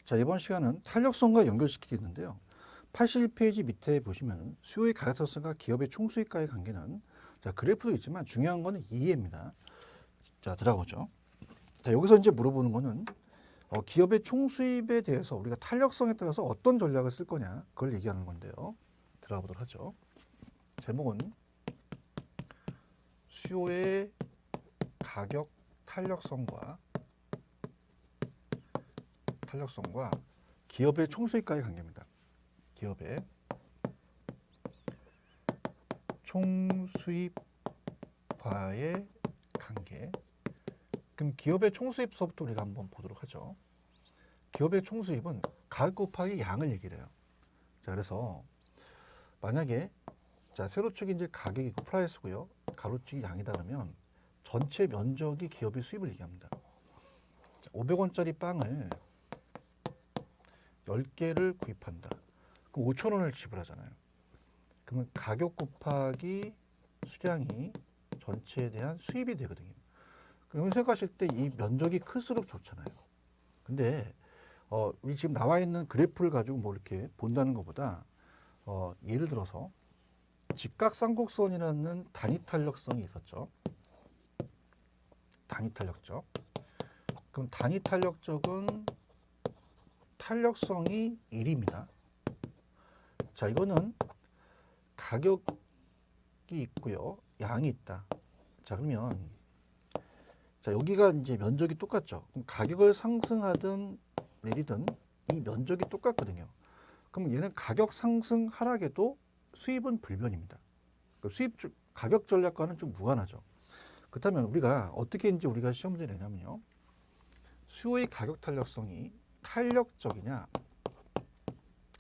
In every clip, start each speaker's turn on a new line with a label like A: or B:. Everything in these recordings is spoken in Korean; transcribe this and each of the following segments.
A: 자, 이번 시간은 탄력성과 연결시키겠는데요. 81페이지 밑에 보시면 수요의 가격성과 기업의 총수익과의 관계는 자, 그래프도 있지만 중요한 거는 이해입니다. 자, 들어가보죠. 자, 여기서 이제 물어보는 거는 기업의 총수입에 대해서 우리가 탄력성에 따라서 어떤 전략을 쓸 거냐 그걸 얘기하는 건데요. 들어가 보도록 하죠. 제목은 수요의 가격 탄력성과 기업의 총수익과의 관계입니다. 기업의 총수입과의 관계. 그럼 기업의 총수입서부터 우리가 한번 보도록 하죠. 기업의 총수입은 가격 곱하기 양을 얘기를 해요. 자, 그래서 만약에 자, 세로축이 이제 가격이고 프라이스고요. 가로축이 양이다 그러면 전체 면적이 기업의 수입을 얘기합니다. 자, 500원짜리 빵을 10개를 구입한다. 그럼 5,000원을 지불하잖아요. 그러면 가격 곱하기 수량이 전체에 대한 수입이 되거든요. 그러면 생각하실 때 이 면적이 클수록 좋잖아요. 근데 우리 지금 나와 있는 그래프를 가지고 뭐 이렇게 본다는 것보다 예를 들어서 직각삼곡선이라는 단위 탄력성이 있었죠. 단위 탄력적. 그럼 단위 탄력적은 탄력성이 1입니다. 자, 이거는 가격이 있고요. 양이 있다. 자, 그러면 자, 여기가 이제 면적이 똑같죠. 그럼 가격을 상승하든 내리든 이 면적이 똑같거든요. 그럼 얘는 가격 상승 하락에도 수입은 불변입니다. 가격 전략과는 좀 무관하죠. 그렇다면 우리가 어떻게 이제 우리가 시험 문제 내냐면요. 수요의 가격 탄력성이 탄력적이냐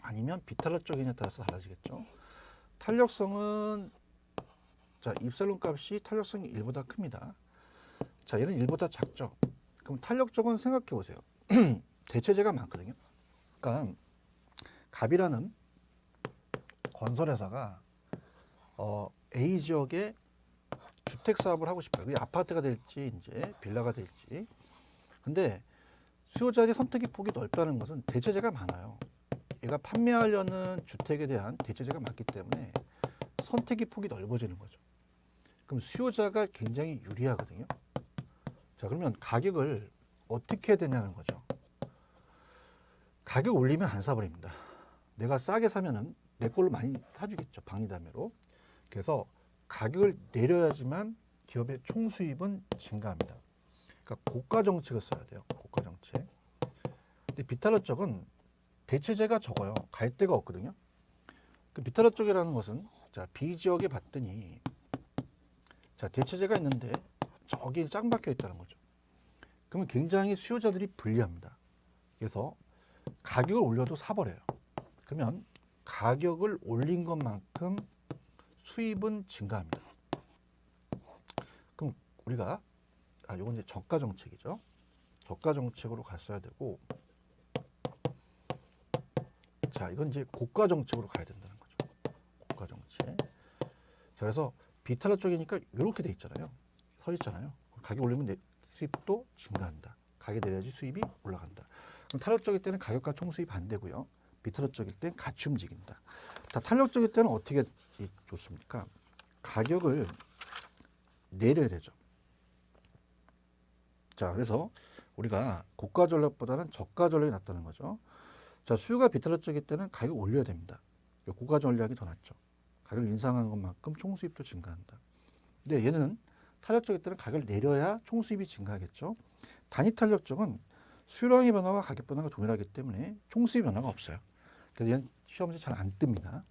A: 아니면 비탄력적이냐에 따라서 달라지겠죠. 탄력성은 자, 입살론 값이 탄력성이 1보다 큽니다. 자, 얘는 1보다 작죠. 그럼 탄력적은 생각해 보세요. 대체재가 많거든요. 그러니까 갑이라는 건설회사가 A 지역에 주택 사업을 하고 싶어요. 그게 아파트가 될지 이제 빌라가 될지. 근데 수요자의 선택의 폭이 넓다는 것은 대체재가 많아요. 얘가 판매하려는 주택에 대한 대체재가 많기 때문에 선택의 폭이 넓어지는 거죠. 그럼 수요자가 굉장히 유리하거든요. 자, 그러면 가격을 어떻게 해야 되냐는 거죠. 가격 올리면 안 사버립니다. 내가 싸게 사면은 내 걸로 많이 사주겠죠. 방리담회로. 그래서 가격을 내려야지만 기업의 총수입은 증가합니다. 그러니까 고가 정책을 써야 돼요. 고가 정책. 근데 비탈러 쪽은 대체재가 적어요. 갈 데가 없거든요. 그 비탈러 쪽이라는 것은 자, B 지역에 봤더니 자, 대체재가 있는데 저기 짱 박혀 있다는 거죠. 그러면 굉장히 수요자들이 불리합니다. 그래서 가격을 올려도 사버려요. 그러면 가격을 올린 것만큼 수입은 증가합니다. 그럼 우리가 이건 이제 저가 정책이죠. 저가 정책으로 갔어야 되고, 자, 이건 이제 고가 정책으로 가야 된다는 거죠. 고가 정책. 자, 그래서 비탈러 쪽이니까 이렇게 돼 있잖아요. 서 있잖아요. 가격 올리면 수입도 증가한다. 가격 내려야지 수입이 올라간다. 그럼 탄력적일 때는 가격과 총수입 안 되고요. 비탈력적일 때는 같이 움직인다. 자, 탄력적일 때는 어떻게 좋습니까? 가격을 내려야 되죠. 자, 그래서 우리가 고가 전략보다는 저가 전략이 낫다는 거죠. 자, 수요가 비탈력적일 때는 가격 올려야 됩니다. 고가 전략이 더 낫죠. 가격을 인상하는 것만큼 총수입도 증가한다. 근데 얘는 탄력적일 때는 가격을 내려야 총수입이 증가하겠죠. 단위 탄력적은 수요량의 변화와 가격 변화가 동일하기 때문에 총수입 변화가 없어요. 그래서 얘는 시험에 잘 안 뜹니다.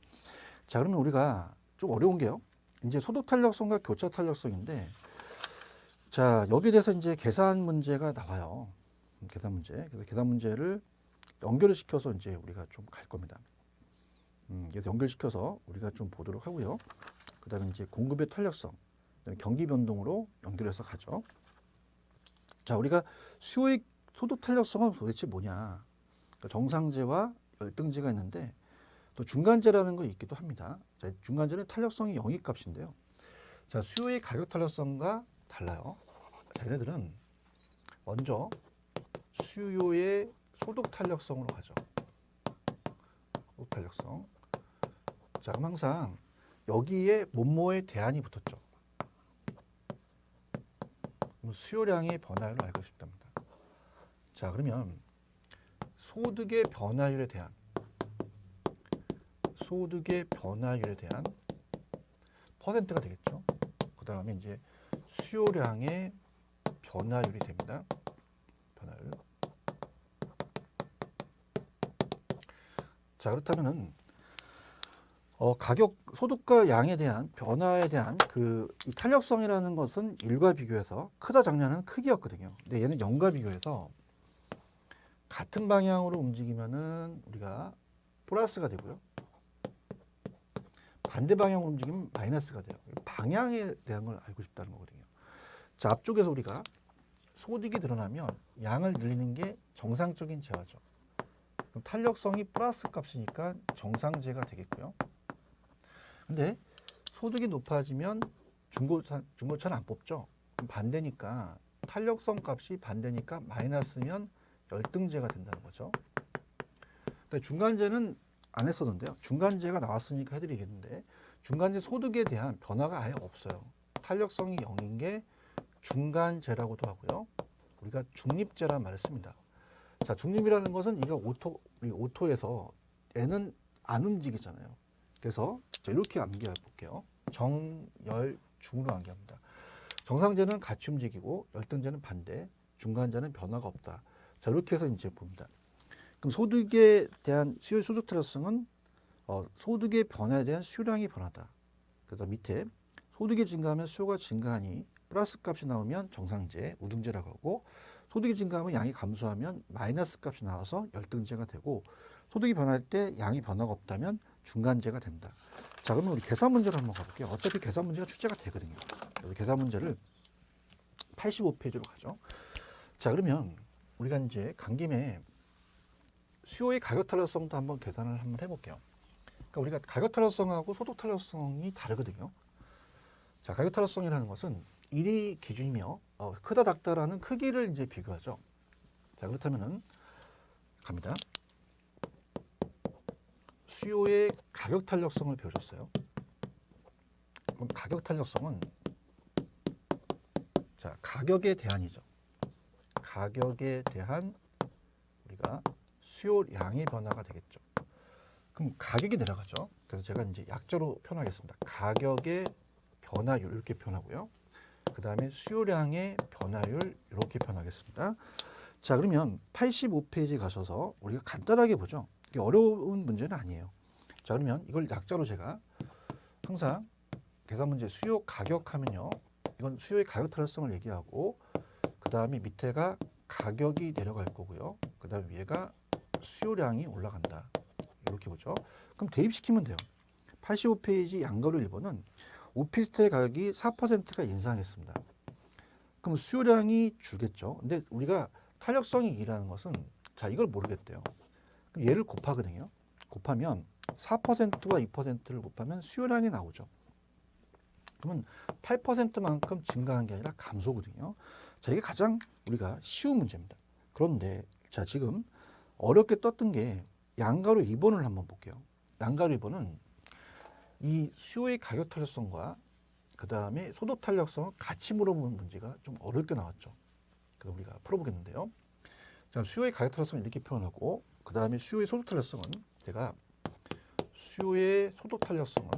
A: 자, 그러면 우리가 좀 어려운 게요. 이제 소득 탄력성과 교차 탄력성인데, 자, 여기에 대해서 이제 계산 문제가 나와요. 계산 문제. 그래서 계산 문제를 연결을 시켜서 이제 우리가 좀 갈 겁니다. 그래서 연결시켜서 우리가 좀 보도록 하고요. 그 다음에 이제 공급의 탄력성, 그다음에 경기 변동으로 연결해서 가죠. 자, 우리가 수요의 소득 탄력성은 도대체 뭐냐? 그러니까 정상재와 열등재가 있는데 또 중간재라는 거 있기도 합니다. 자, 중간재는 탄력성이 0의 값인데요. 자, 수요의 가격 탄력성과 달라요. 자, 얘네들은 먼저 수요의 소득 탄력성으로 가죠. 소득 탄력성. 자, 그럼 항상 여기에 뭐뭐의 대안이 붙었죠. 그럼 수요량의 변화율을 알고 싶답니다. 자, 그러면 소득의 변화율에 대한 퍼센트가 되겠죠. 그 다음에 이제 수요량의 변화율이 됩니다. 변화율. 자, 그렇다면은 가격, 소득과 양에 대한 변화에 대한 이 탄력성이라는 것은 1과 비교해서 크다 작냐는 크기였거든요. 근데 얘는 0과 비교해서 같은 방향으로 움직이면은 우리가 플러스가 되고요. 반대 방향으로 움직이면 마이너스가 돼요. 방향에 대한 걸 알고 싶다는 거거든요. 자, 앞쪽에서 우리가 소득이 늘어나면 양을 늘리는 게 정상적인 재화죠. 그럼 탄력성이 플러스 값이니까 정상재가 되겠고요. 근데 소득이 높아지면 중고차는 안 뽑죠. 그럼 반대니까 탄력성 값이 반대니까 마이너스면 열등재가 된다는 거죠. 근데 중간재는 안 했었는데요. 중간재가 나왔으니까 해드리겠는데 중간재 소득에 대한 변화가 아예 없어요. 탄력성이 0인 게 중간재라고도 하고요. 우리가 중립재라는 말을 씁니다. 자, 중립이라는 것은 이가 오토에서 얘는 안 움직이잖아요. 그래서 이렇게 암기해 볼게요. 정, 열, 중으로 암기합니다. 정상재는 같이 움직이고 열등재는 반대, 중간재는 변화가 없다. 자, 이렇게 해서 이제 봅니다. 그럼 소득에 대한 수요 소득 탄력성은 소득의 변화에 대한 수요량이 변하다. 그래서 밑에 소득이 증가하면 수요가 증가하니 플러스 값이 나오면 정상재, 우등재라고 하고 소득이 증가하면 양이 감소하면 마이너스 값이 나와서 열등재가 되고 소득이 변할 때 양이 변화가 없다면 중간재가 된다. 자, 그러면 우리 계산 문제를 한번 가볼게요. 어차피 계산 문제가 출제가 되거든요. 그래서 계산 문제를 85페이지로 가죠. 자, 그러면 우리가 이제 간 김에 수요의 가격 탄력성도 한번 계산을 한번 해볼게요. 그러니까 우리가 가격 탄력성하고 소득 탄력성이 다르거든요. 자, 가격 탄력성이라는 것은 1이 기준이며 크다 작다라는 크기를 이제 비교하죠. 자, 그렇다면은 갑니다. 수요의 가격 탄력성을 배우셨어요. 그럼 가격 탄력성은 자, 가격에 대한이죠. 가격에 대한 우리가 수요량의 변화가 되겠죠. 그럼 가격이 내려가죠. 그래서 제가 이제 약자로 표현하겠습니다. 가격의 변화율 이렇게 표현하고요. 그 다음에 수요량의 변화율 이렇게 표현하겠습니다. 자, 그러면 85페이지 가셔서 우리가 간단하게 보죠. 이게 어려운 문제는 아니에요. 자, 그러면 이걸 약자로 제가 항상 계산 문제 수요 가격 하면요. 이건 수요의 가격 탄력성을 얘기하고 그 다음에 밑에가 가격이 내려갈 거고요. 그 다음에 위에가 수요량이 올라간다. 이렇게 보죠. 그럼 대입시키면 돼요. 85페이지 양가로 1번은 오피스텔 가격이 4%가 인상했습니다. 그럼 수요량이 줄겠죠. 근데 우리가 탄력성이 2라는 것은 자, 이걸 모르겠대요. 그럼 얘를 곱하거든요. 곱하면 4%와 2%를 곱하면 수요량이 나오죠. 그러면 8%만큼 증가한 게 아니라 감소거든요. 자, 이게 가장 우리가 쉬운 문제입니다. 그런데 자, 지금 어렵게 떴던 게 양가로 2번을 한번 볼게요. 양가로 2번은 이 수요의 가격 탄력성과 그 다음에 소득 탄력성을 같이 물어보는 문제가 좀 어렵게 나왔죠. 그래서 우리가 풀어보겠는데요. 자, 수요의 가격 탄력성을 이렇게 표현하고 그 다음에 수요의 소득 탄력성은 제가 수요의 소득 탄력성은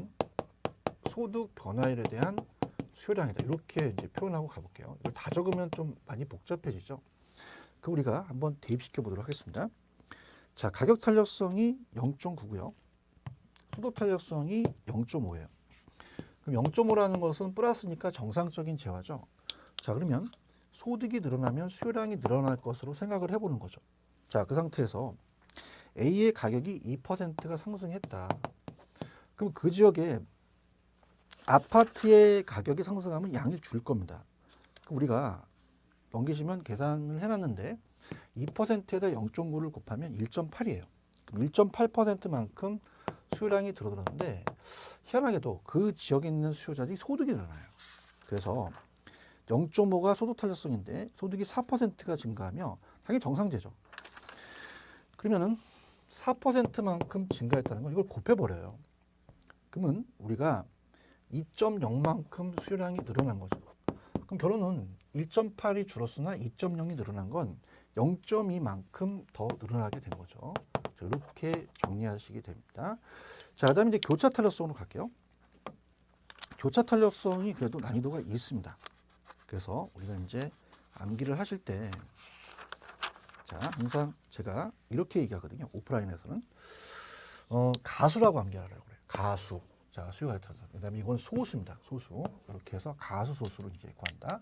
A: 소득 변화율에 대한 수요량이다. 이렇게 이제 표현하고 가볼게요. 이걸 다 적으면 좀 많이 복잡해지죠. 그 우리가 한번 대입시켜 보도록 하겠습니다. 자, 가격 탄력성이 0.9고요. 소득 탄력성이 0.5예요. 그럼 0.5라는 것은 플러스니까 정상적인 재화죠. 자, 그러면 소득이 늘어나면 수요량이 늘어날 것으로 생각을 해보는 거죠. 자, 그 상태에서 A의 가격이 2%가 상승했다. 그럼 그 지역에 아파트의 가격이 상승하면 양이 줄 겁니다. 그럼 우리가 넘기시면 계산을 해놨는데 2%에다 0.9를 곱하면 1.8이에요. 1.8%만큼 수요량이 들어들었는데 희한하게도 그 지역에 있는 수요자들이 소득이 늘어나요. 그래서 0.5가 소득 탄력성인데 소득이 4%가 증가하며 당연히 정상재죠. 그러면은 4%만큼 증가했다는 건 이걸 곱해버려요. 그러면 우리가 2.0만큼 수요량이 늘어난 거죠. 그럼 결론은 1.8이 줄었으나 2.0이 늘어난 건 0.2만큼 더 늘어나게 된 거죠. 이렇게 정리하시게 됩니다. 자, 그다음에 이제 교차 탄력성으로 갈게요. 교차 탄력성이 그래도 난이도가 있습니다. 그래서 우리가 이제 암기를 하실 때, 자, 항상 제가 이렇게 얘기하거든요. 오프라인에서는 가수라고 암기하라고 그래요. 가수. 자, 수요가 있다서. 그다음에 이건 소수입니다. 소수. 이렇게 해서 가수 소수로 이제 구한다.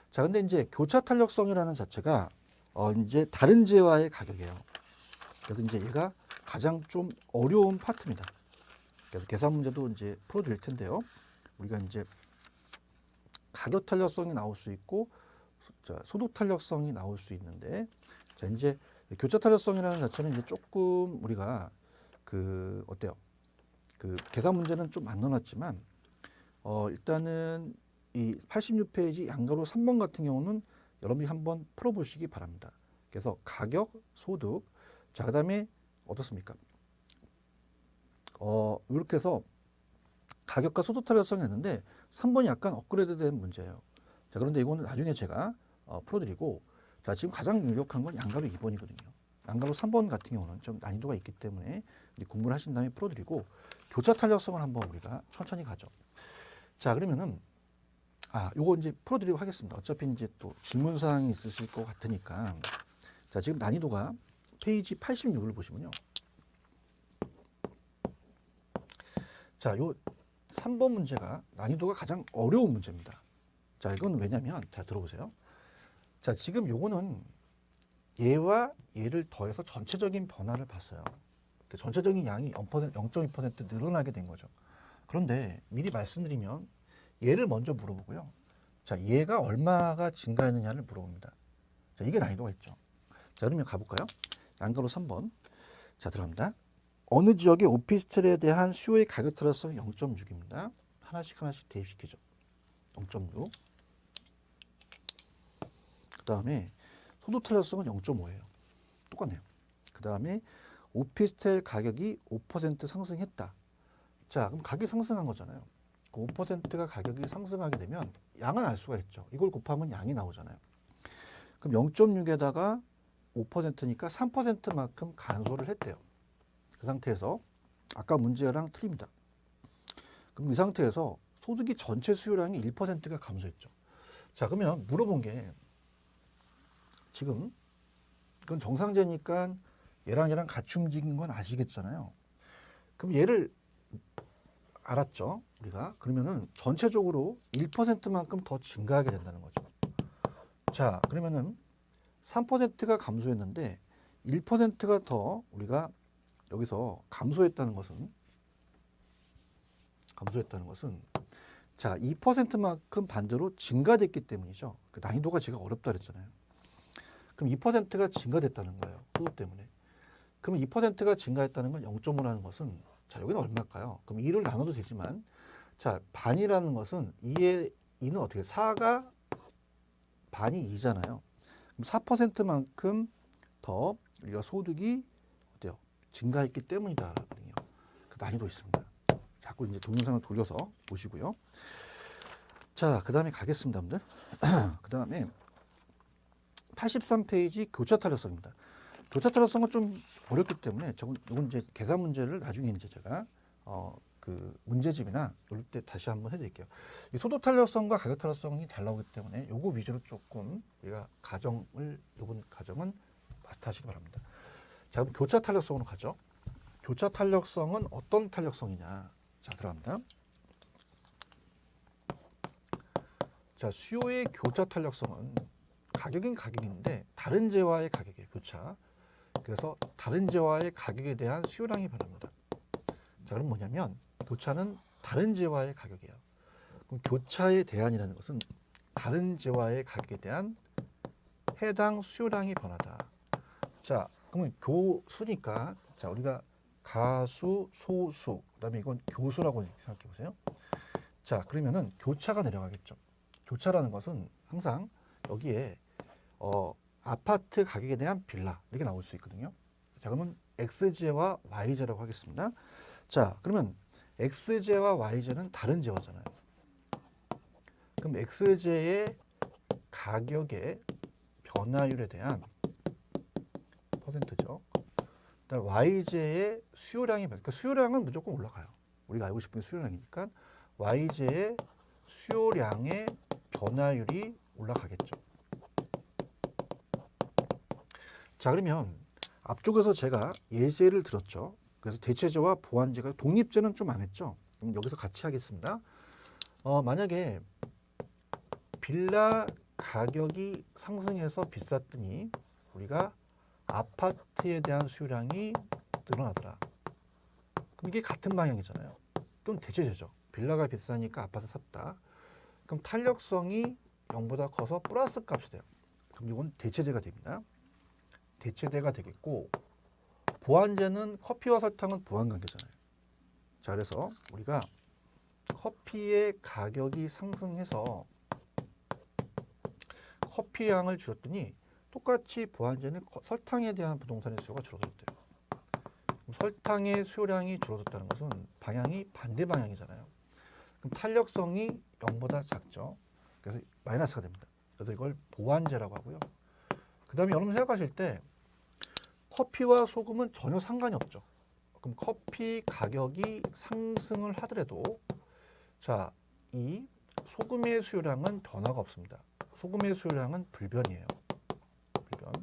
A: 자, 근데 이제 교차 탄력성이라는 자체가 이제 다른 재화의 가격이에요. 그래서 이제 얘가 가장 좀 어려운 파트입니다. 그래서 계산 문제도 이제 풀어드릴 텐데요. 우리가 이제 가격 탄력성이 나올 수 있고, 소득 탄력성이 나올 수 있는데, 자, 이제 교차 탄력성이라는 자체는 이제 조금 우리가 어때요? 계산 문제는 좀 안 넣어놨지만, 일단은 이 86페이지 양가로 3번 같은 경우는 여러분이 한번 풀어보시기 바랍니다. 그래서 가격, 소득, 자, 그 다음에 어떻습니까? 이렇게 해서 가격과 소득 탄력성이 있는데 3번이 약간 업그레이드된 문제예요. 자, 그런데 이거는 나중에 제가 풀어드리고, 자, 지금 가장 유력한 건 양가로 2번이거든요. 양가로 3번 같은 경우는 좀 난이도가 있기 때문에 공부를 하신 다음에 풀어드리고, 교차 탄력성을 한번 우리가 천천히 가죠. 자, 그러면은 요거 이제 풀어드리고 하겠습니다. 어차피 이제 또 질문 사항이 있으실 것 같으니까. 자, 지금 난이도가 페이지 86을 보시면요. 자, 요 3번 문제가 난이도가 가장 어려운 문제입니다. 자, 이건 왜냐면, 자, 들어보세요. 자, 지금 요거는 얘와 얘를 더해서 전체적인 변화를 봤어요. 전체적인 양이 0.2% 늘어나게 된 거죠. 그런데 미리 말씀드리면 얘를 먼저 물어보고요. 자, 얘가 얼마가 증가했느냐를 물어봅니다. 자, 이게 난이도가 있죠. 자, 그러면 가볼까요? 양가로 3번. 자, 들어갑니다. 어느 지역의 오피스텔에 대한 수요의 가격 탄력성이 0.6입니다. 하나씩 대입시키죠. 0.6. 그 다음에 소득 탄력성은 0.5예요. 똑같네요. 그 다음에 오피스텔 가격이 5% 상승했다. 자, 그럼 가격이 상승한 거잖아요. 그 5%가 가격이 상승하게 되면 양은 알 수가 있죠. 이걸 곱하면 양이 나오잖아요. 그럼 0.6에다가 5%니까 3%만큼 감소를 했대요. 그 상태에서 아까 문제랑 틀립니다. 그럼 이 상태에서 소득이 전체 수요량이 1%가 감소했죠. 자, 그러면 물어본 게 지금 이건 정상제니까 얘랑 같이 움직인 건 아시겠잖아요. 그럼 얘를 알았죠, 우리가. 그러면은 전체적으로 1%만큼 더 증가하게 된다는 거죠. 자, 그러면은 3%가 감소했는데 1%가 더 우리가 여기서 감소했다는 것은 자, 2%만큼 반대로 증가됐기 때문이죠. 그 난이도가 제가 어렵다 그랬잖아요. 그럼 2%가 증가됐다는 거예요. 소득 때문에. 그럼 2%가 증가했다는 건 0.5라는 것은, 자, 여기는 얼마일까요? 그럼 2를 나눠도 되지만, 자, 반이라는 것은 2는 어떻게, 4가 반이 2잖아요. 그럼 4%만큼 더 우리가 소득이 어때요? 증가했기 때문이다라거든요. 그 난이도 있습니다. 자꾸 이제 동영상을 돌려서 보시고요. 자, 그 다음에 가겠습니다, 여러분들. 그 다음에 83페이지 교차 탄력성입니다. 교차 탄력성은 좀 어렵기 때문에 이건 이제 계산 문제를 나중에 이제 제가 문제집이나 이럴 때 다시 한번 해드릴게요. 이 소득 탄력성과 가격 탄력성이 잘 나오기 때문에 요거 위주로 조금 우리가 이번 가정은 마스터하시기 바랍니다. 자, 그럼 교차 탄력성으로 가죠. 교차 탄력성은 어떤 탄력성이냐? 자, 들어갑니다. 자, 수요의 교차 탄력성은 가격인 가격인데 다른 재화의 가격이에요. 교차. 그래서 다른 재화의 가격에 대한 수요량이 변합니다. 자, 그럼 뭐냐면 교차는 다른 재화의 가격이에요. 그럼 교차의 대안이라는 것은 다른 재화의 가격에 대한 해당 수요량이 변하다. 자, 그러면 교수니까, 자, 우리가 가수, 소수, 그다음에 이건 교수라고 생각해 보세요. 자, 그러면은 교차가 내려가겠죠. 교차라는 것은 항상 여기에 아파트 가격에 대한 빌라 이렇게 나올 수 있거든요. 자, 그러면 x제와 y제라고 하겠습니다. 자, 그러면 x제와 y제는 다른 제어잖아요. 그럼 x제의 가격의 변화율에 대한 퍼센트죠. 그다음 y제의 수요량이 그러니까 수요량은 무조건 올라가요. 우리가 알고 싶은 게 수요량이니까 y제의 수요량의 변화율이 올라가겠죠. 자, 그러면 앞쪽에서 제가 예제를 들었죠. 그래서 대체제와 보완제가 독립제는 좀 안 했죠. 그럼 여기서 같이 하겠습니다. 만약에 빌라 가격이 상승해서 비쌌더니 우리가 아파트에 대한 수요량이 늘어나더라. 그럼 이게 같은 방향이잖아요. 그럼 대체제죠. 빌라가 비싸니까 아파트 샀다. 그럼 탄력성이 0보다 커서 플러스 값이 돼요. 그럼 이건 대체제가 됩니다. 대체제가 되겠고 보완제는 커피와 설탕은 보완관계잖아요. 자, 그래서 우리가 커피의 가격이 상승해서 커피 양을 줄였더니 똑같이 보완제는 설탕에 대한 부동산의 수요가 줄어들었대요. 설탕의 수요량이 줄어들었다는 것은 방향이 반대 방향이잖아요. 그럼 탄력성이 0보다 작죠. 그래서 마이너스가 됩니다. 그래서 이걸 보완제라고 하고요. 그 다음에 여러분 생각하실 때 커피와 소금은 전혀 상관이 없죠. 그럼 커피 가격이 상승을 하더라도 자, 이 소금의 수요량은 변화가 없습니다. 소금의 수요량은 불변이에요. 불변.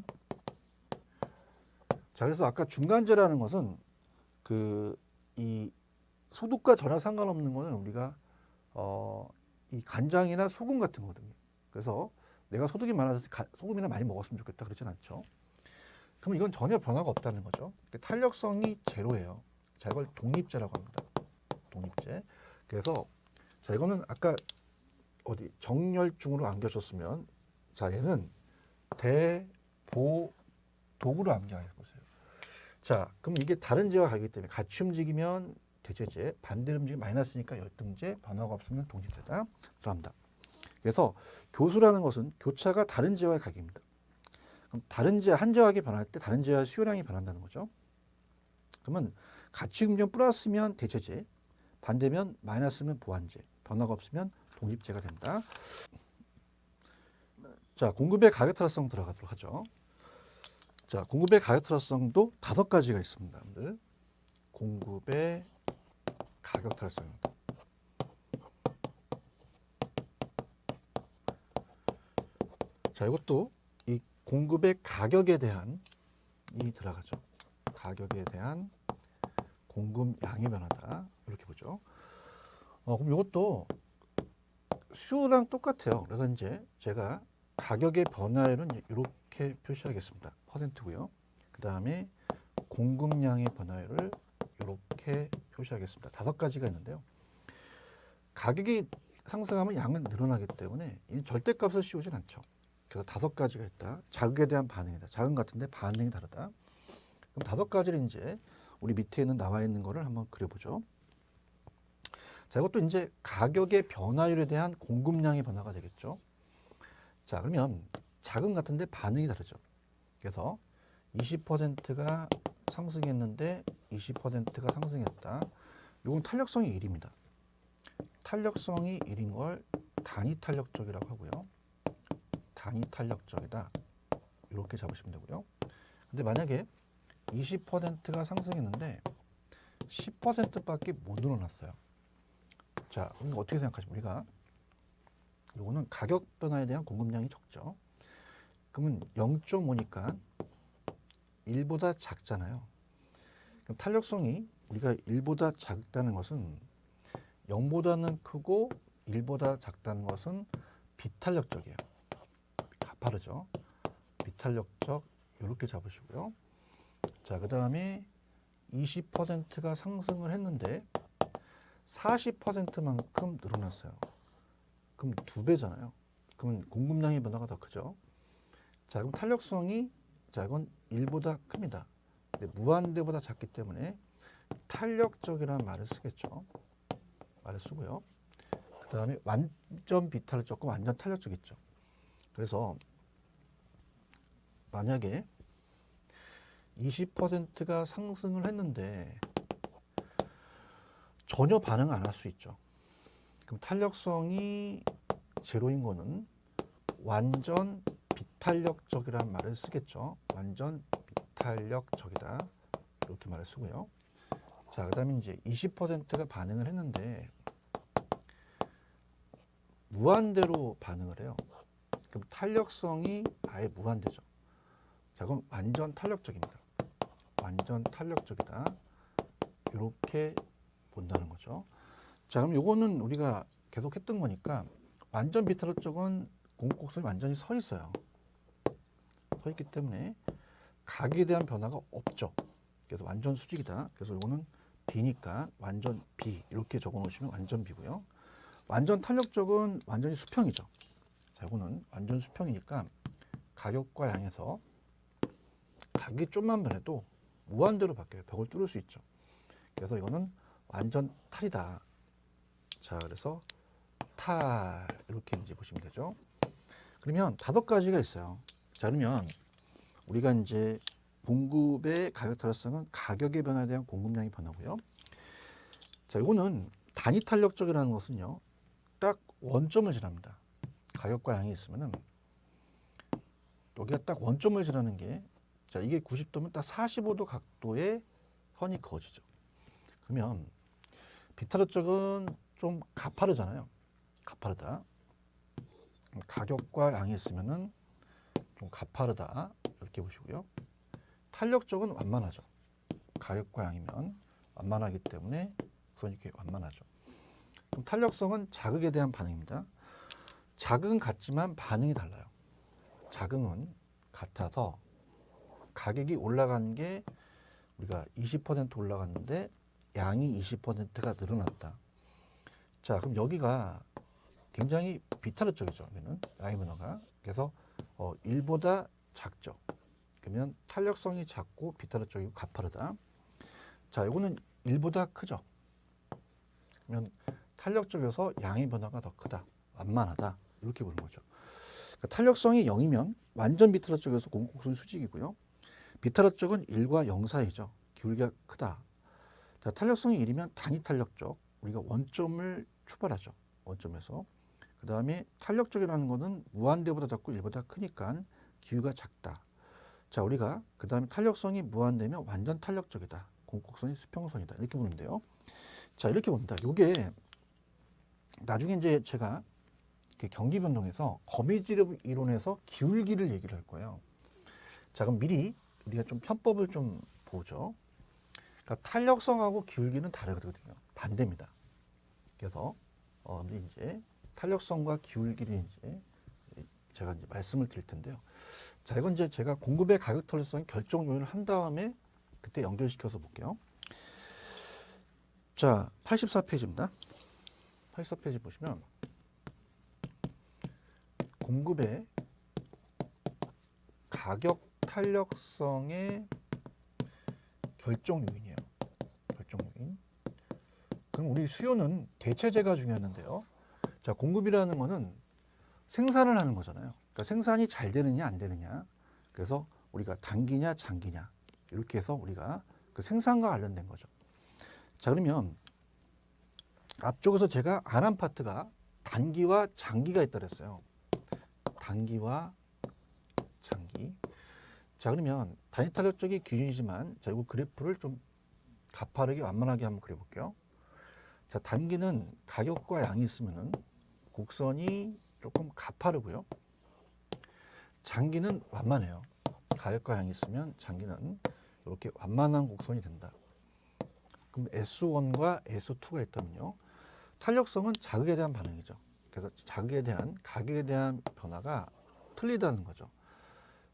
A: 자, 그래서 아까 중간재라는 것은 이 소득과 전혀 상관없는 거는 우리가 이 간장이나 소금 같은 거거든요. 그래서 내가 소득이 많아서 소금이나 많이 먹었으면 좋겠다 그러진 않죠. 그럼 이건 전혀 변화가 없다는 거죠. 탄력성이 제로예요. 자, 이걸 독립제라고 합니다. 독립제. 그래서 자, 이거는 아까 어디 정렬중으로 안겨줬으면 자, 얘는 대보 독으로 암기해보세요. 자, 그럼 이게 다른 제와 가기 때문에 같이 움직이면 대체제, 반대로 움직이면 마이너스니까 열등제, 변화가 없으면 독립제다. 들어갑니다. 그래서 교수라는 것은 교차가 다른 제와의 가격입니다. 그럼 다른 제, 한 제와의 변할 때 다른 제와 수요량이 변한다는 거죠. 그러면 같이 움직이면 플러스면 대체제, 반대면 마이너스면 보완제, 변화가 없으면 독립제가 된다. 자, 공급의 가격 타락성 들어가도록 하죠. 자, 공급의 가격 타락성도 5가지가 있습니다. 여러분들. 공급의 가격 타락성입니다. 자, 이것도 이 공급의 가격에 대한 이 들어가죠. 가격에 대한 공급량의 변화다. 이렇게 보죠. 그럼 이것도 수요랑 똑같아요. 그래서 이제 제가 가격의 변화율은 이렇게 표시하겠습니다. 퍼센트고요. 그 다음에 공급량의 변화율을 이렇게 표시하겠습니다. 5가지가 있는데요. 가격이 상승하면 양은 늘어나기 때문에 이 절대값을 씌우진 않죠. 그래서 5가지가 있다. 자극에 대한 반응이다. 자극 같은데 반응이 다르다. 그럼 5가지를 이제 우리 밑에 있는 나와 있는 거를 한번 그려보죠. 자, 이것도 이제 가격의 변화율에 대한 공급량의 변화가 되겠죠. 자, 그러면 자금 같은데 반응이 다르죠. 그래서 20%가 상승했는데 20%가 상승했다. 이건 탄력성이 1입니다. 탄력성이 1인 걸 단위 탄력적이라고 하고요. 단위 탄력적이다. 이렇게 잡으시면 되고요. 근데 만약에 20%가 상승했는데 10%밖에 못 늘어났어요. 자, 그럼 어떻게 생각하십니까? 우리가 요거는 가격 변화에 대한 공급량이 적죠. 그러면 0.5니까 1보다 작잖아요. 그럼 탄력성이 우리가 1보다 작다는 것은 0보다는 크고 1보다 작다는 것은 비탄력적이에요. 가파르죠. 비탄력적 이렇게 잡으시고요. 자, 그 다음에 20%가 상승을 했는데 40%만큼 늘어났어요. 그럼 2배잖아요. 그러면 공급량의 변화가 더 크죠. 자, 그럼 탄력성이 자, 이건 1보다 큽니다. 근데 무한대보다 작기 때문에 탄력적이라는 말을 쓰겠죠. 말을 쓰고요. 그 다음에 완전 비탄력적과 완전 탄력적 있죠. 그래서 만약에 20%가 상승을 했는데 전혀 반응 안 할 수 있죠. 그럼 탄력성이 제로인 거는 완전 비탄력적이라는 말을 쓰겠죠. 완전 비탄력적이다. 이렇게 말을 쓰고요. 자, 그 다음에 이제 20%가 반응을 했는데 무한대로 반응을 해요. 그럼 탄력성이 아예 무한대죠. 자, 그럼 완전 탄력적입니다. 완전 탄력적이다. 이렇게 본다는 거죠. 자, 그럼 요거는 우리가 계속 했던 거니까 완전 비탄력적은 공곡선이 완전히 서 있어요. 서 있기 때문에 각에 대한 변화가 없죠. 그래서 완전 수직이다. 그래서 요거는 B니까 완전 B 이렇게 적어 놓으시면 완전 B고요. 완전 탄력적은 완전히 수평이죠. 자, 이거는 완전 수평이니까 가격과 양에서 가격이 좀만 변해도 무한대로 바뀌어요. 벽을 뚫을 수 있죠. 그래서 이거는 완전 탈이다. 자, 그래서 탈 이렇게 이제 보시면 되죠. 그러면 5가지가 있어요. 자, 그러면 우리가 이제 공급의 가격 탄력성은 가격의 변화에 대한 공급량의 변화고요. 자, 이거는 단위 탄력적이라는 것은요, 딱 원점을 지납니다. 가격과 양이 있으면은 여기가 딱 원점을 지나는 게, 자, 이게 90도면 딱 45도 각도의 선이 그어지죠. 그러면 비탄력적은 좀 가파르잖아요. 가파르다. 가격과 양이 있으면은 좀 가파르다. 이렇게 보시고요. 탄력적은 완만하죠. 가격과 양이면 완만하기 때문에 우선 이렇게 완만하죠. 그럼 탄력성은 자극에 대한 반응입니다. 자극은 같지만 반응이 달라요. 자극은 같아서 가격이 올라간 게 우리가 20% 올라갔는데 양이 20%가 늘어났다. 자, 그럼 여기가 굉장히 비탄력적이죠. 여기는 양의 변화가. 그래서 1보다 작죠. 그러면 탄력성이 작고 비탄력적이고 가파르다. 자, 이거는 1보다 크죠. 그러면 탄력적이어서 양의 변화가 더 크다. 완만하다. 이렇게 보는 거죠. 그러니까 탄력성이 0이면 완전 비탄력적이어서 공곡선 수직이고요. 비탄력적은 1과 0 사이죠. 기울기가 크다. 자, 탄력성이 1이면 단위 탄력적. 우리가 원점을 출발하죠. 원점에서. 그 다음에 탄력적이라는 거는 무한대보다 작고 1보다 크니까 기울기가 작다. 자, 우리가 그 다음에 탄력성이 무한대면 완전 탄력적이다. 공곡선이 수평선이다. 이렇게 보는데요. 자, 이렇게 봅니다. 이게 나중에 이제 제가 경기 변동에서 거미줄 이론에서 기울기를 얘기를 할 거예요. 자, 그럼 미리 우리가 좀 편법을 좀 보죠. 그러니까 탄력성하고 기울기는 다르거든요. 반대입니다. 그래서 이제 탄력성과 기울기를 이제 제가 이제 말씀을 드릴 텐데요. 자, 이건 이제 제가 공급의 가격 탄력성 결정 요인을 한 다음에 그때 연결시켜서 볼게요. 자, 84페이지입니다. 84페이지 보시면 공급의 가격 탄력성의 결정 요인이에요. 결정 요인. 그럼 우리 수요는 대체제가 중요했는데요. 자, 공급이라는 거는 생산을 하는 거잖아요. 그러니까 생산이 잘 되느냐 안 되느냐. 그래서 우리가 단기냐 장기냐 이렇게 해서 우리가 그 생산과 관련된 거죠. 자, 그러면 앞쪽에서 제가 안 한 파트가 단기와 장기가 있다 그랬어요. 단기와 장기. 자, 그러면 단위 탄력적이 기준이지만 자, 이거 그래프를 좀 가파르게 완만하게 한번 그려볼게요. 자, 단기는 가격과 양이 있으면은 곡선이 조금 가파르고요. 장기는 완만해요. 가격과 양이 있으면 장기는 이렇게 완만한 곡선이 된다. 그럼 S1과 S2가 있다면요. 탄력성은 자극에 대한 반응이죠. 그래서 자극에 대한 가격에 대한 변화가 틀리다는 거죠.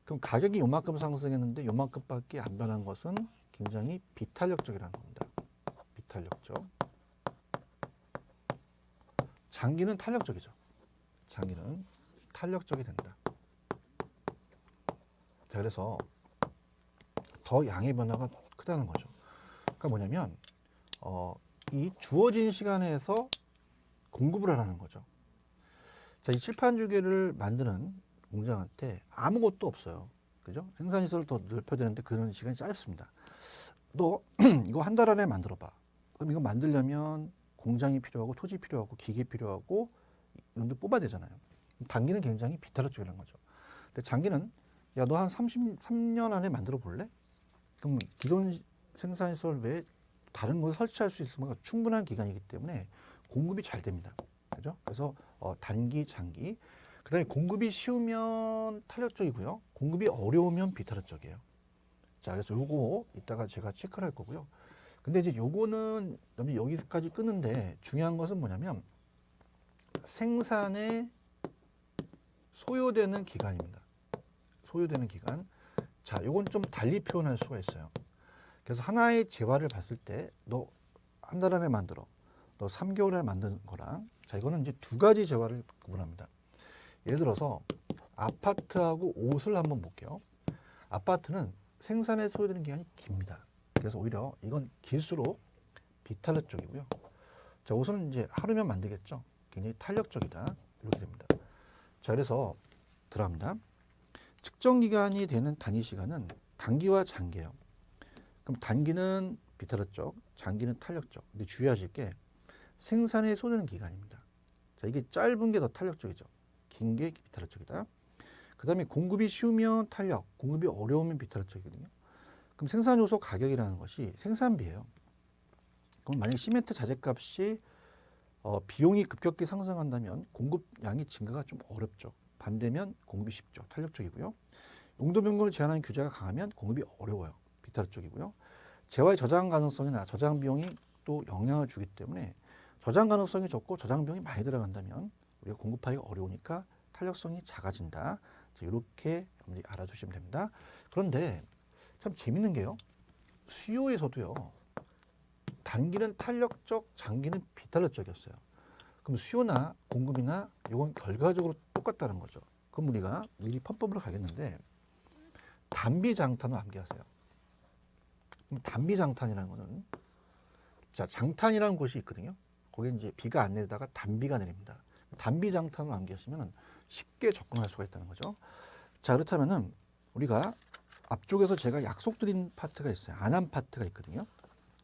A: 그럼 가격이 요만큼 상승했는데 요만큼밖에 안 변한 것은 굉장히 비탄력적이라는 겁니다. 비탄력적. 장기는 탄력적이죠. 장기는 탄력적이 된다. 자, 그래서 더 양의 변화가 크다는 거죠. 그러니까 뭐냐면 이 주어진 시간에서 공급을 하라는 거죠. 자, 이 칠판 주기를 만드는 공장한테 아무것도 없어요. 그죠? 생산시설을 더 넓혀야 되는데 그런 시간이 짧습니다. 너 이거 한 달 안에 만들어봐. 그럼 이거 만들려면 공장이 필요하고 토지 필요하고 기계 필요하고 이런 데 뽑아야 되잖아요. 단기는 굉장히 비탈적이라는 거죠. 근데 장기는 야, 너 한 33년 안에 만들어 볼래? 그럼 기존 생산시설 외에 다른 걸 설치할 수 있으면 충분한 기간이기 때문에 공급이 잘 됩니다. 그죠? 그래서 단기, 장기. 그다음에 공급이 쉬우면 탄력적이고요. 공급이 어려우면 비탄력적이에요. 자, 그래서 요거 이따가 제가 체크를 할 거고요. 근데 이제 요거는 여기까지 끊는데 중요한 것은 뭐냐면 생산에 소요되는 기간입니다. 소요되는 기간. 자, 요건 좀 달리 표현할 수가 있어요. 그래서 하나의 재화를 봤을 때 너 한 달 안에 만들어. 너 3개월에 만드는 거랑 자, 이거는 이제 두 가지 재화를 구분합니다. 예를 들어서 아파트하고 옷을 한번 볼게요. 아파트는 생산에 소요되는 기간이 깁니다. 그래서 오히려 이건 길수록 비탄력적이고요. 자, 옷은 이제 하루면 만들겠죠. 굉장히 탄력적이다. 이렇게 됩니다. 자, 그래서 들어갑니다. 측정 기간이 되는 단위 시간은 단기와 장기예요. 그럼 단기는 비탄력적, 장기는 탄력적. 근데 주의하실 게 생산에 소요되는 기간입니다. 자, 이게 짧은 게 더 탄력적이죠. 긴 게 비탄력적이다. 그 다음에 공급이 쉬우면 탄력, 공급이 어려우면 비탄력적이거든요. 그럼 생산 요소 가격이라는 것이 생산비예요. 그럼 만약 시멘트 자재값이 비용이 급격히 상승한다면 공급량이 증가가 좀 어렵죠. 반대면 공급이 쉽죠. 탄력적이고요. 용도 변경을 제한하는 규제가 강하면 공급이 어려워요. 비탄력적이고요. 재화의 저장 가능성이나 저장 비용이 또 영향을 주기 때문에 저장 가능성이 적고 저장 비용이 많이 들어간다면 우리가 공급하기가 어려우니까 탄력성이 작아진다. 이렇게 알아두시면 됩니다. 그런데 참 재밌는 게요. 수요에서도요. 단기는 탄력적, 장기는 비탄력적이었어요. 그럼 수요나 공급이나 이건 결과적으로 똑같다는 거죠. 그럼 우리가 미리 편법으로 가겠는데 단비장탄을 암기하세요. 그럼 단비장탄이라는 거는 자, 장탄이라는 곳이 있거든요. 거기에 이제 비가 안 내리다가 단비가 내립니다. 단비장탄을 암기하시면 쉽게 접근할 수가 있다는 거죠. 자, 그렇다면은 우리가 앞쪽에서 제가 약속드린 파트가 있어요. 안 한 파트가 있거든요.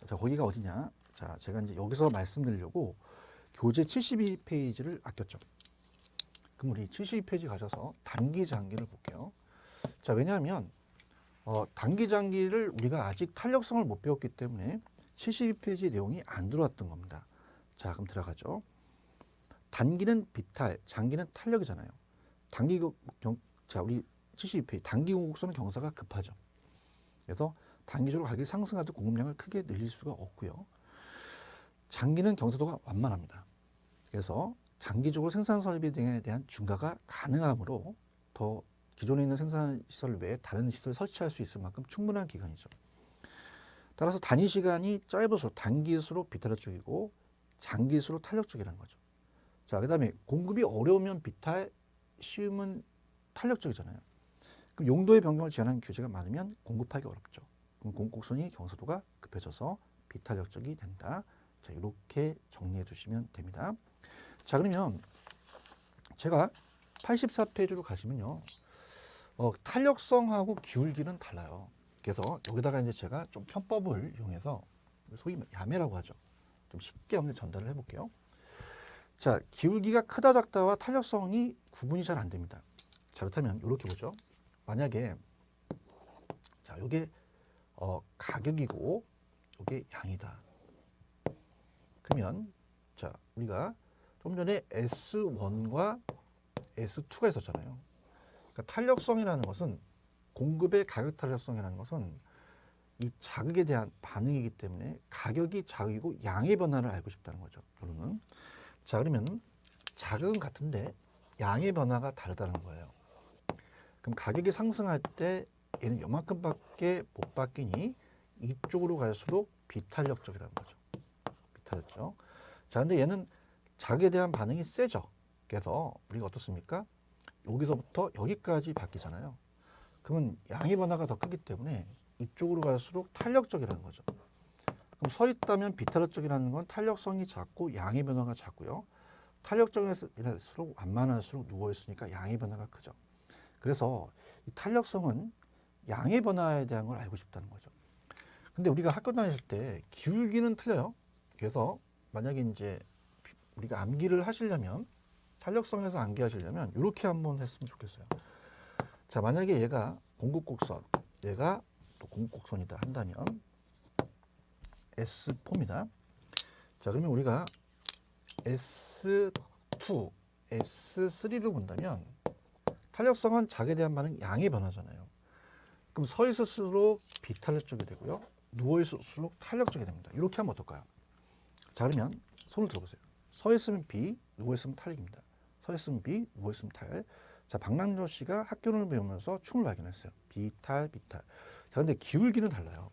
A: 자, 거기가 어디냐? 자, 제가 이제 여기서 말씀드리려고 교재 72페이지를 아꼈죠. 그럼 우리 72페이지 가셔서 단기 장기를 볼게요. 자, 왜냐하면 단기 장기를 우리가 아직 탄력성을 못 배웠기 때문에 72페이지 내용이 안 들어왔던 겁니다. 자, 그럼 들어가죠. 단기는 비탈, 장기는 탄력이잖아요. 자, 우리 72페이지 단기 공급선은 경사가 급하죠. 그래서 단기적으로 가격이 상승하도 공급량을 크게 늘릴 수가 없고요. 장기는 경사도가 완만합니다. 그래서 장기적으로 생산 설비 등에 대한 중과가 가능하므로 더 기존에 있는 생산 시설 외에 다른 시설을 설치할 수 있을 만큼 충분한 기간이죠. 따라서 단위 시간이 짧을수록 단기일수록 비탄력적이고 장기일수록 탄력적이라는 거죠. 자, 그다음에 공급이 어려우면 비탈, 쉬우면 탄력적이잖아요. 그럼 용도의 변경을 제한하는 규제가 많으면 공급하기 어렵죠. 그럼 공급선이 경사도가 급해져서 비탄력적이 된다. 자, 이렇게 정리해 두시면 됩니다. 자, 그러면 제가 84페이지로 가시면요. 탄력성하고 기울기는 달라요. 그래서 여기다가 이제 제가 좀 편법을 이용해서 소위 야매라고 하죠. 좀 쉽게 한번 전달을 해볼게요. 자, 기울기가 크다 작다와 탄력성이 구분이 잘 안 됩니다. 자, 그렇다면 이렇게 보죠. 만약에 자, 이게 가격이고 이게 양이다. 그러면 자, 우리가 좀 전에 S1과 S2가 있었잖아요. 그러니까 탄력성이라는 것은 공급의 가격 탄력성이라는 것은 이 자극에 대한 반응이기 때문에 가격이 자극이고 양의 변화를 알고 싶다는 거죠. 결론은. 자, 그러면 자극은 같은데 양의 변화가 다르다는 거예요. 그럼 가격이 상승할 때 얘는 요만큼밖에 못 바뀌니 이쪽으로 갈수록 비탄력적이라는 거죠. 비탄력적. 자, 근데 얘는 자극에 대한 반응이 세죠. 그래서 우리가 어떻습니까? 여기서부터 여기까지 바뀌잖아요. 그러면 양의 변화가 더 크기 때문에 이쪽으로 갈수록 탄력적이라는 거죠. 그럼 서 있다면 비탄력적이라는 건 탄력성이 작고 양의 변화가 작고요. 탄력적일수록 완만할수록 누워 있으니까 양의 변화가 크죠. 그래서 이 탄력성은 양의 변화에 대한 걸 알고 싶다는 거죠. 근데 우리가 학교 다니실 때 기울기는 틀려요. 그래서 만약에 이제 우리가 암기를 하시려면 탄력성에서 암기하시려면 이렇게 한번 했으면 좋겠어요. 자, 만약에 얘가 공급곡선, 얘가 또 공급곡선이다 한다면 S4입니다. 자, 그러면 우리가 S2, S3를 본다면 탄력성은 작에 대한 반응 양의 변화잖아요. 그럼 서 있을수록 비탄력적이 되고요. 누워 있을수록 탄력적이 됩니다. 이렇게 하면 어떨까요? 자, 그러면 손을 들어보세요. 서 있으면 B, 누워 있으면 탄력입니다. 서 있으면 B, 누워 있으면 탈. 자, 박남조 씨가 학교론을 배우면서 춤을 발견했어요. 비탈, 비탈. 자, 근데 기울기는 달라요.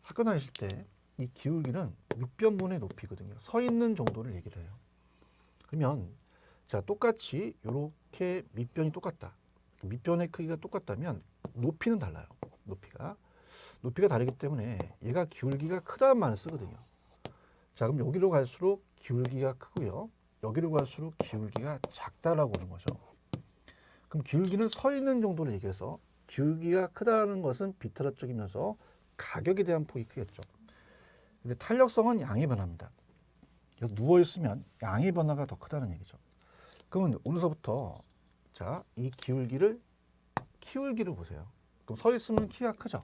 A: 학교 다니실 때 이 기울기는 6변분의 높이거든요. 서 있는 정도를 얘기를 해요. 그러면 자, 똑같이 이렇게 밑변이 똑같다. 밑변의 크기가 똑같다면 높이는 달라요. 높이가 다르기 때문에 얘가 기울기가 크다는 말을 쓰거든요. 자, 그럼 여기로 갈수록 기울기가 크고요. 여기로 갈수록 기울기가 작다라고 하는 거죠. 그럼 기울기는 서 있는 정도를 얘기해서 기울기가 크다는 것은 비탄력적이면서 가격에 대한 폭이 크겠죠. 근데 탄력성은 양의 변화입니다. 그래서 누워 있으면 양의 변화가 더 크다는 얘기죠. 그러면 오늘서부터 자, 이 기울기를 보세요. 그럼 서 있으면 키가 크죠.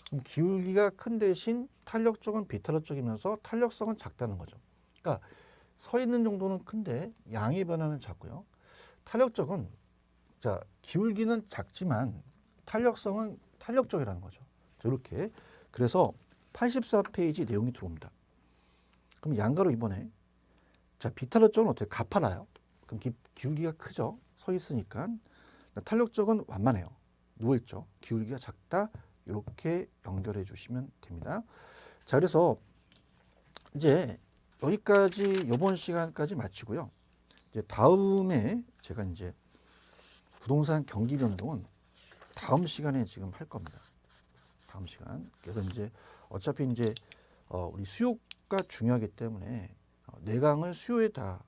A: 그럼 기울기가 큰 대신 탄력적은 비탄력적이면서 탄력성은 작다는 거죠. 그러니까 서 있는 정도는 큰데 양의 변화는 작고요. 탄력적은 자, 기울기는 작지만 탄력성은 탄력적이라는 거죠. 이렇게 그래서 84페이지 내용이 들어옵니다. 그럼 양가로 이번에 자, 비탄력적은 어떻게 가파라요? 그럼 기울기가 크죠. 서 있으니까. 탄력적은 완만해요. 누워 있죠. 기울기가 작다. 이렇게 연결해 주시면 됩니다. 자, 그래서 이제 여기까지 이번 시간까지 마치고요. 이제 다음에 제가 이제 부동산 경기 변동은 다음 시간에 지금 할 겁니다. 다음 시간. 그래서 이제 어차피 이제 우리 수요가 중요하기 때문에 내강을 수요에 다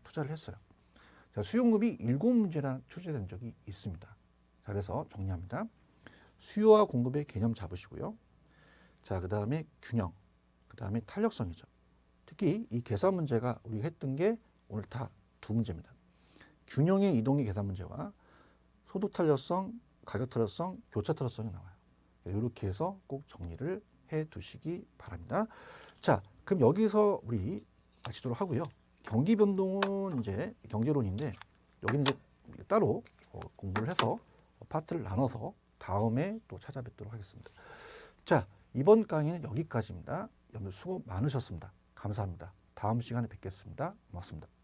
A: 투자를 했어요. 자, 수요응급이 7문제나 출제된 적이 있습니다. 자, 그래서 정리합니다. 수요와 공급의 개념 잡으시고요. 자, 그 다음에 균형, 그 다음에 탄력성이죠. 특히 이 계산 문제가 우리가 했던 게 오늘 다 두 문제입니다. 균형의 이동의 계산 문제와 소득 탄력성, 가격 탄력성, 교차 탄력성이 나와요. 이렇게 해서 꼭 정리를 해 두시기 바랍니다. 자, 그럼 여기서 우리 마치도록 하고요. 경기 변동은 이제 경제론인데 여기는 이제 따로 공부를 해서 파트를 나눠서 다음에 또 찾아뵙도록 하겠습니다. 자, 이번 강의는 여기까지입니다. 여러분 수고 많으셨습니다. 감사합니다. 다음 시간에 뵙겠습니다. 고맙습니다.